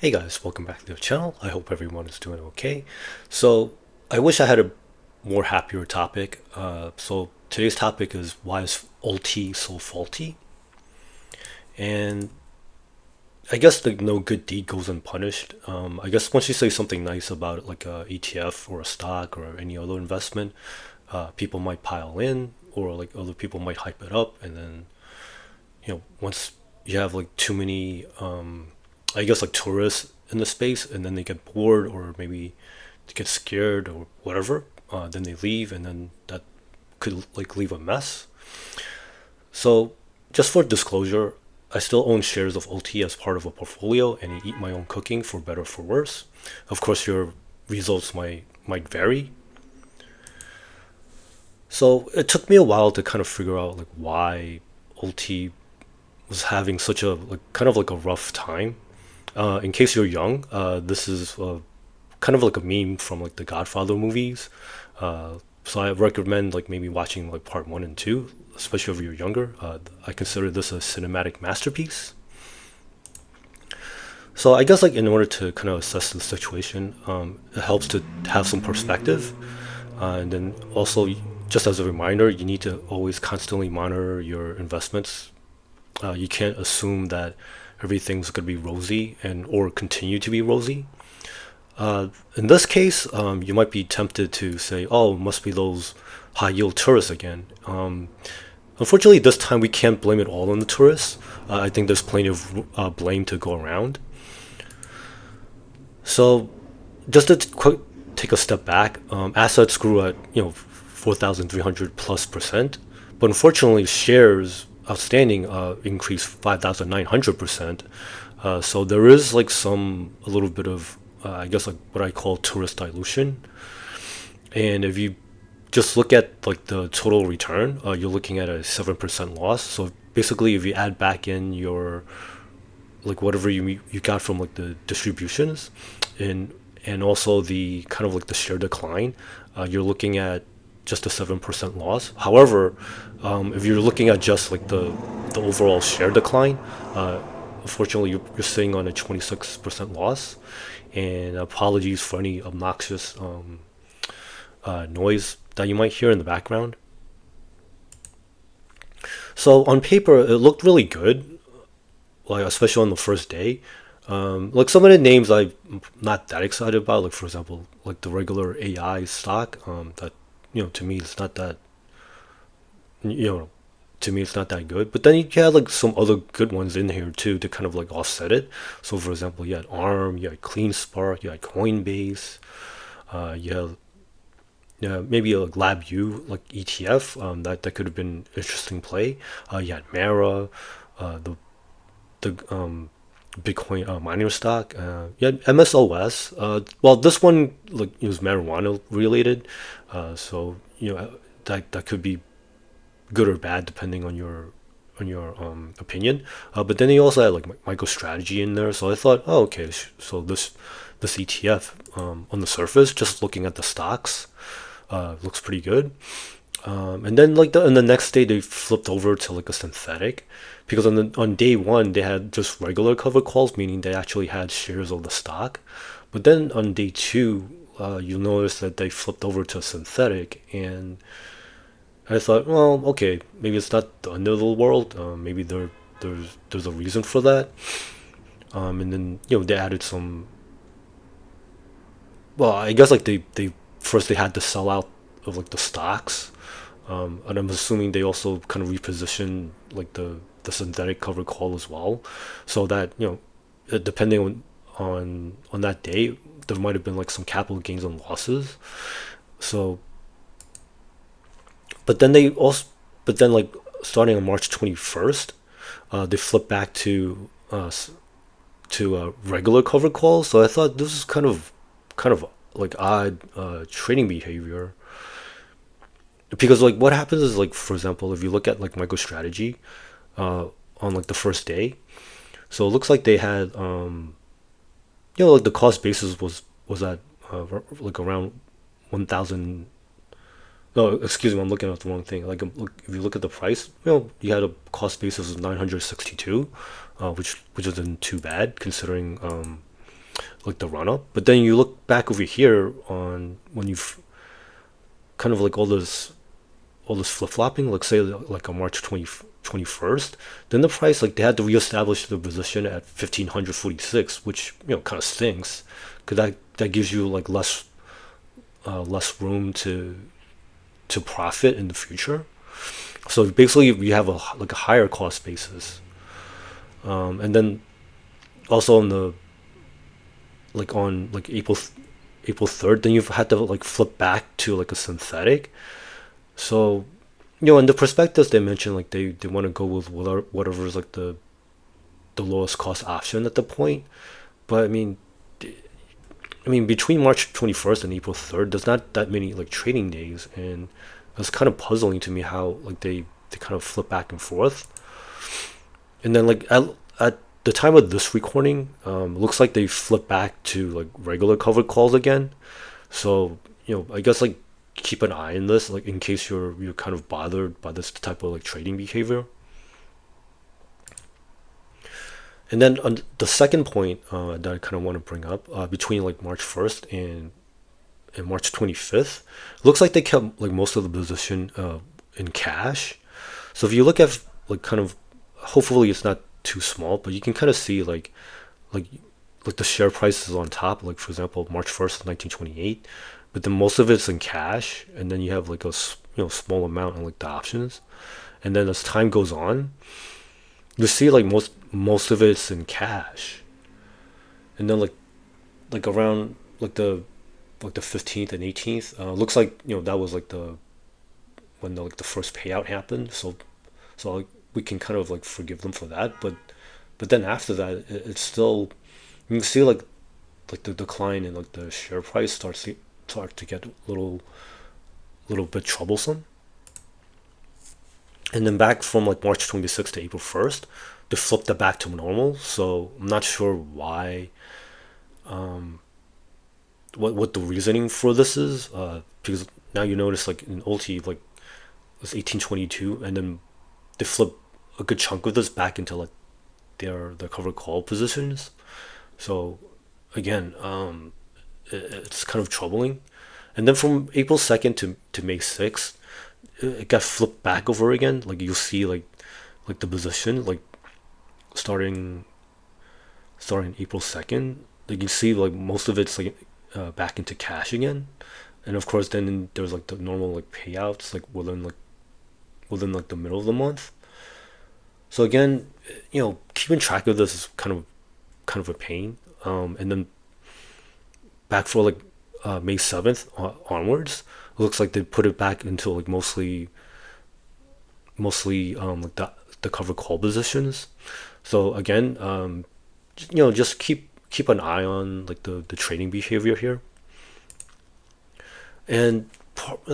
Hey guys, welcome back to the channel. I hope everyone is doing okay. So, I wish I had a more happier topic. So today's topic is why is ULTY so faulty? And I guess like no good deed goes unpunished. I guess once you say something nice about like a ETF or a stock or any other investment, people might pile in or like other people might hype it up, and then once you have like too many I guess like tourists in the space, and then they get bored or maybe they get scared or whatever, then they leave, and then that could like leave a mess. So just for disclosure, I still own shares of OT as part of a portfolio, and I eat my own cooking for better or for worse. Of course, your results might vary. So it took me a while to kind of figure out like why OT was having such a like kind of like a rough time. In case you're young, this is kind of like a meme from like the Godfather movies. So I recommend like maybe watching like part one and two, especially if you're younger. I consider this a cinematic masterpiece. So I guess like in order to kind of assess the situation, it helps to have some perspective, and then also just as a reminder, you need to always constantly monitor your investments. You can't assume that everything's going to be rosy and or continue to be rosy. In this case, you might be tempted to say, "Oh, it must be those high yield tourists again." Unfortunately, this time we can't blame it all on the tourists. I think there's plenty of blame to go around. So, just to take a step back, assets grew at 4,300 plus percent, but unfortunately, shares outstanding increased 5,900%. So there is like a little bit of I guess like what I call tourist dilution. And if you just look at like the total return, you're looking at a 7% loss. So basically, if you add back in your like whatever you got from like the distributions, and also the kind of like the share decline, you're looking at just a 7% loss. However, if you're looking at just like the overall share decline, unfortunately you're sitting on a 26% loss. And apologies for any obnoxious noise that you might hear in the background. So on paper, it looked really good, like especially on the first day. Like some of the names I'm not that excited about, like for example, like the regular AI stock. That to me it's not that you know to me it's not that good. But then you had like some other good ones in here too to kind of like offset it. So for example, you had ARM, you had CleanSpark, you had Coinbase, you had maybe a LabU like ETF. That could have been interesting play. You had Mara, the Bitcoin miner stock. Yeah, MSOS. Well, this one like it was marijuana related, so that could be good or bad depending on your opinion. But then he also had like MicroStrategy in there, so I thought, oh okay, so this ETF on the surface, just looking at the stocks, looks pretty good. And then like the next day they flipped over to like a synthetic, because on day one they had just regular cover calls, meaning they actually had shares of the stock. But then on day two, you'll notice that they flipped over to synthetic, and I thought, well, okay, maybe it's not the end of the world. Maybe there's a reason for that. And then they added some. Well, I guess like they first they had to sell out of like the stocks, and I'm assuming they also kind of repositioned like the synthetic cover call as well, so that depending on that day, there might have been like some capital gains and losses. So, but then they also, but then like starting on March 21st, they flipped back to regular cover calls. So I thought this is kind of like odd trading behavior, because like what happens is like for example if you look at like MicroStrategy on like the first day, so it looks like they had like the cost basis was at like around 1,000. No, excuse me, I'm looking at the wrong thing. Like if you look at the price, you had a cost basis of 962, which isn't too bad considering like the run up. But then you look back over here on when you've kind of like all this flip flopping, like say like on March 21st, then the price like they had to reestablish the position at 1546, which kind of stinks because that gives you like less room to profit in the future. So basically, you have a like a higher cost basis, and then also on the like on like April 3rd, then you've had to like flip back to like a synthetic. So in the prospectus they mentioned like they want to go with whatever is like the lowest cost option at the point. But I mean between March 21st and April 3rd, there's not that many like trading days, and it's kind of puzzling to me how like they kind of flip back and forth. And then like at the time of this recording, looks like they flip back to like regular covered calls again. So I guess like keep an eye on this, like in case you're kind of bothered by this type of like trading behavior. And then on the second point that I kind of want to bring up, between like March 1st and March 25th, looks like they kept like most of the position in cash. So if you look at like kind of, hopefully it's not too small, but you can kind of see like like the share price is on top. Like for example, March 1st, 1928, but then most of it's in cash, and then you have like a small amount on like the options, and then as time goes on, you see like most of it's in cash, and then like around like the 15th and 18th, looks like that was like the when like the first payout happened. So like, we can kind of like forgive them for that, but then after that, it's still, you can see like the decline in like the share price start to get a little bit troublesome. And then back from like March 26th to April 1st, they flipped it back to normal. So I'm not sure why, what the reasoning for this is, because now you notice like in ULTY like it's 1822, and then they flip a good chunk of this back into like their covered call positions. So again, it's kind of troubling. And then from April 2nd to May 6th, it got flipped back over again. Like you'll see like the position like starting starting April 2nd. Like you see like most of it's like back into cash again. And of course then there's like the normal like payouts like within like the middle of the month. So again, keeping track of this is kind of a pain. And then back for like May 7th onwards, it looks like they put it back into like mostly like the cover call positions. So again, just keep an eye on like the trading behavior here. And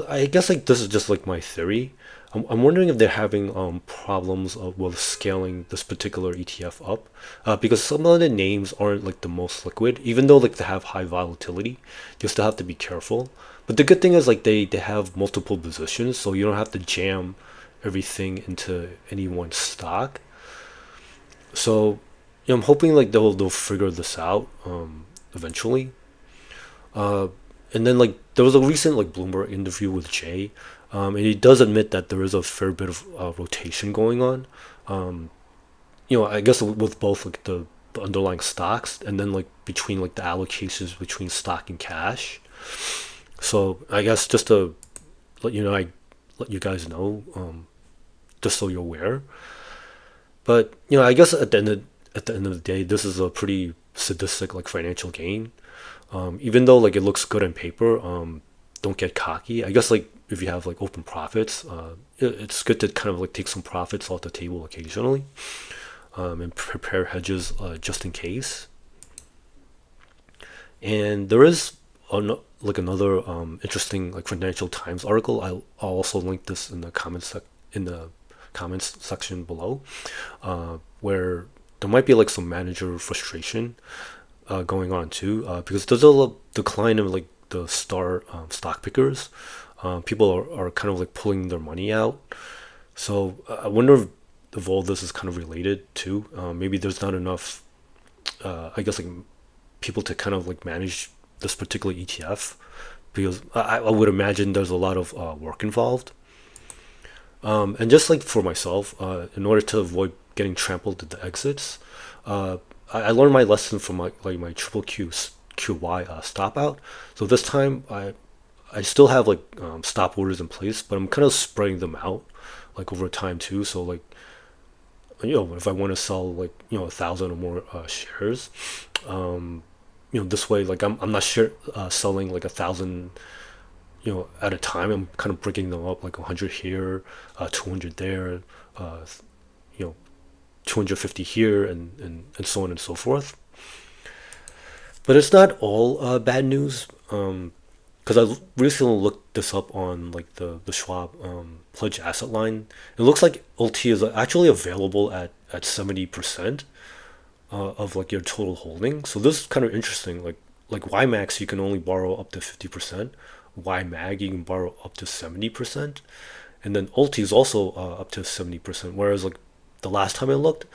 I guess like this is just like my theory. I'm wondering if they're having problems with scaling this particular ETF up, because some of the names aren't like the most liquid, even though like they have high volatility. You still have to be careful. But the good thing is like they have multiple positions, so you don't have to jam everything into any one stock. So I'm hoping like they'll figure this out eventually. Uh, and then like there was a recent like Bloomberg interview with Jay, and he does admit that there is a fair bit of rotation going on. Um, I guess with both like the underlying stocks, and then like between like the allocations between stock and cash. So I guess just to I let you guys know, just so you're aware. But I guess at the end of the day, this is a pretty sadistic like financial gain. Even though like it looks good on paper, don't get cocky. I guess like if you have like open profits, it's good to kind of like take some profits off the table occasionally, and prepare hedges just in case. And there is like another interesting like Financial Times article. I'll also link this in the in the comments section below, where there might be like some manager frustration going on too, because there's a decline in like the star stock pickers. People are kind of like pulling their money out. So I wonder if all this is kind of related too. Maybe there's not enough, I guess like people to kind of like manage this particular ETF, because I would imagine there's a lot of work involved. And just like for myself, in order to avoid getting trampled at the exits, I learned my lesson from my triple QY stop out. So this time I still have like stop orders in place, but I'm kind of spreading them out like over time too. So like, if I want to sell like 1,000 or more shares, this way, like I'm not sure selling like 1,000 at a time. I'm kind of breaking them up, like 100 here, 200 there, uh, you know 250 here, and so on and so forth. But it's not all bad news, because I recently looked this up on like the Schwab pledge asset line. It looks like ULTY is actually available at 70% of like your total holding. So this is kind of interesting. Like YMAX, you can only borrow up to 50%. YMAG, you can borrow up to 70%, and then ULTY is also up to 70%. Whereas like the last time I looked,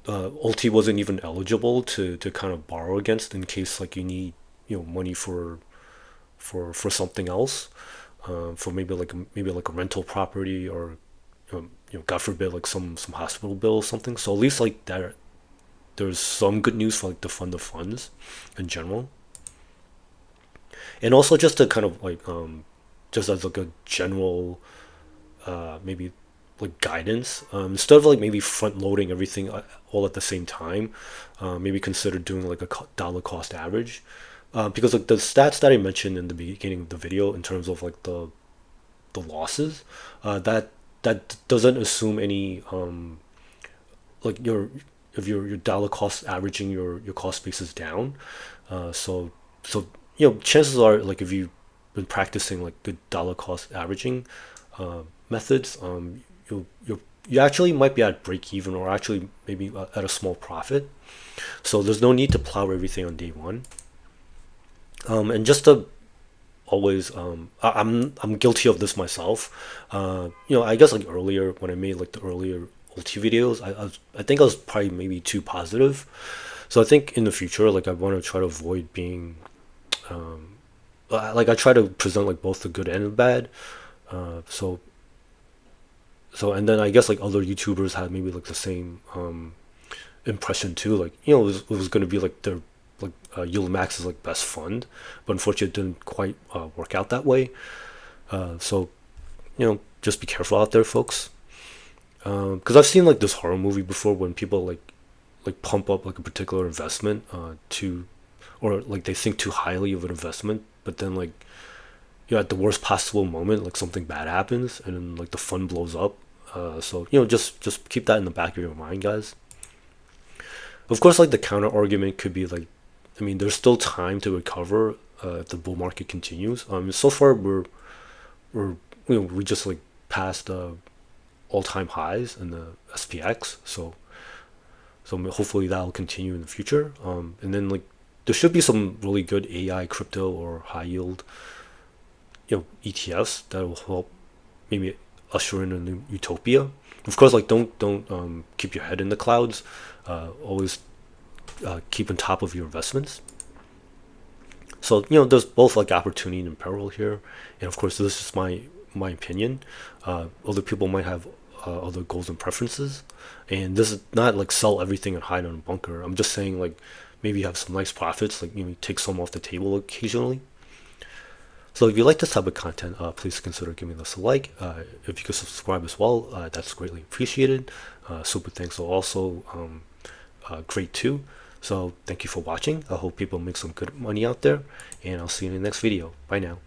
ULTY wasn't even eligible to kind of borrow against in case like you need money for something else, for maybe like a rental property, or God forbid, like some hospital bill or something. So at least like that, there's some good news for like the fund of funds in general. And also just to kind of like just as like a general maybe like guidance, instead of like maybe front loading everything all at the same time, maybe consider doing like a dollar cost average, because like the stats that I mentioned in the beginning of the video in terms of like the losses, that doesn't assume any like if your dollar cost averaging your cost basis down. So chances are, like if you've been practicing like good dollar cost averaging methods, you actually might be at break even, or actually maybe at a small profit. So there's no need to plow everything on day one. And just to always, I'm guilty of this myself. I guess like earlier when I made like the earlier OT videos, I think I was probably maybe too positive. So I think in the future, like I want to try to avoid being like I try to present like both the good and the bad. So and then I guess like other YouTubers had maybe like the same impression too. Like it was going to be like their like Yield Max's like best fund, but unfortunately it didn't quite work out that way. So just be careful out there, folks. Because I've seen like this horror movie before when people like pump up like a particular investment to, or like they think too highly of an investment, but then like at the worst possible moment, like something bad happens and then like the fund blows up. So just keep that in the back of your mind, guys. Of course, like the counter argument could be like, I mean, there's still time to recover if the bull market continues. So far we're we just like passed all-time highs in the SPX, so hopefully that'll continue in the future. And then like there should be some really good AI crypto or high yield ETFs that will help maybe usher in a new utopia. Of course, like don't keep your head in the clouds. Always keep on top of your investments. So there's both like opportunity and peril here, and of course this is my opinion. Other people might have other goals and preferences, and this is not like sell everything and hide in a bunker. I'm just saying like maybe have some nice profits, like maybe take some off the table occasionally. So if you like this type of content, please consider giving us a like. If you could subscribe as well, that's greatly appreciated. Super thanks are also great too. So thank you for watching. I hope people make some good money out there, and I'll see you in the next video. Bye now.